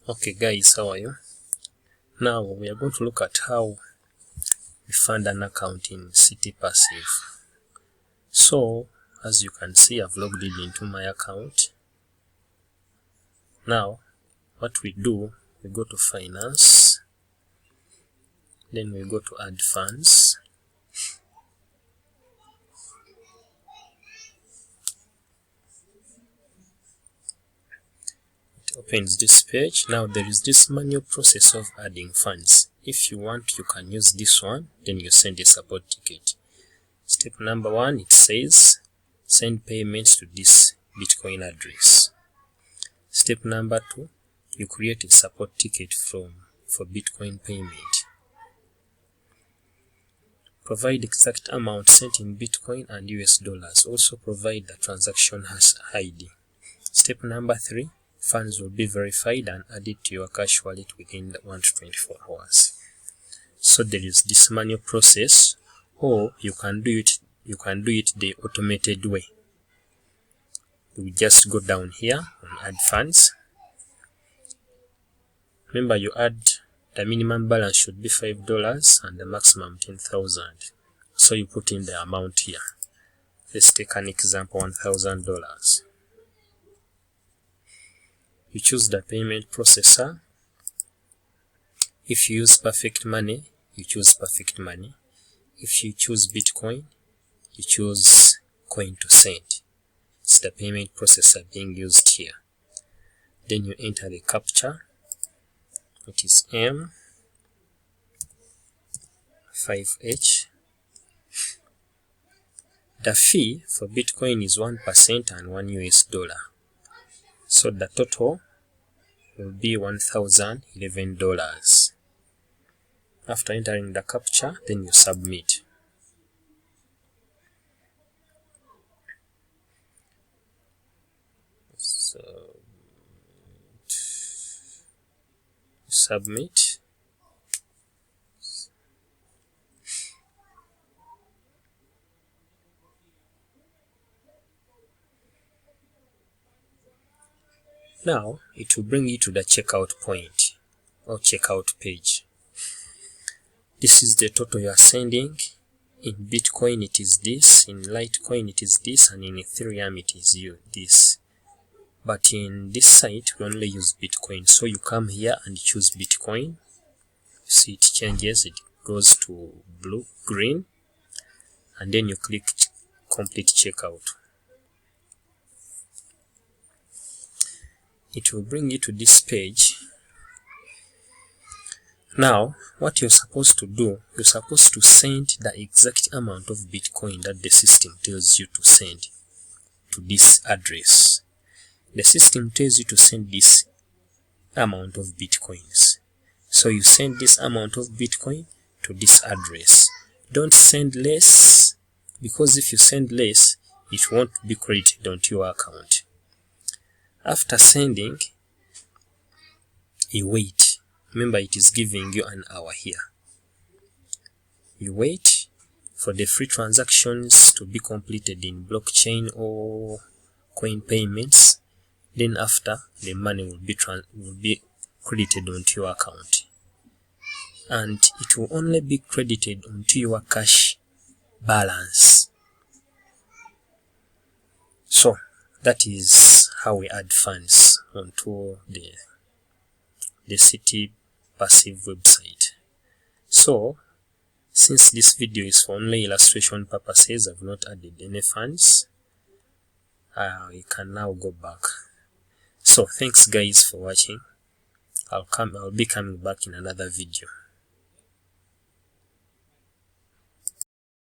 Okay guys, how are you? Now we are going to look at how we fund an account in ctpassive. So as you can see, I've logged in into my account. Now what we do, we go to finance, then we go to add funds, it opens this page. Now there is this manual process of adding funds. If you want, you can use this one, then you send a support ticket. Step number 1, it says send payments to this Bitcoin address. Step number 2, you create a support ticket for Bitcoin payment. Provide exact amount sent in Bitcoin and US dollars. Also provide the transaction ID. Step number 3, funds will be verified and added to your cash wallet within 1 to 24 hours. So there is this manual process, or you can do it the automated way. You just go down here and add funds. Remember, you add the minimum balance should be $5 and the maximum 10,000. So you put in the amount here. Let's take an example, $1,000. You choose the payment processor. If you use Perfect Money, you choose Perfect Money. If you choose Bitcoin, you choose Coin to Send. It's the payment processor being used here. Then you enter the captcha. It is M5H. The fee for Bitcoin is 1% and $1 US. So the total will be $1,011. After entering the captcha, then you submit. So submit. Now it will bring you to the checkout point or checkout page. This is the total you are sending. In Bitcoin it is this, in Litecoin it is this, and in Ethereum it is this. But in this site we only use Bitcoin. So you come here and choose Bitcoin. See, it changes, it goes to blue, green, and then you click complete checkout. It will bring you to this page. Now what you're supposed to do, you're supposed to send the exact amount of Bitcoin that the system tells you to send to this address. The system tells you to send this amount of Bitcoins. So you send this amount of Bitcoin to this address. Don't send less, because if you send less, it won't be credited onto your account. After sending, you wait. Remember, it is giving you an hour here. You wait for the free transactions to be completed in blockchain or coin payments. Then after, the money will be credited onto your account. And it will only be credited onto your cash balance. So that is how we add funds onto the ctpassive website. So since this video is for only illustration purposes, I've not added any funds. You can now go back. So thanks guys for watching. I'll be coming back in another video.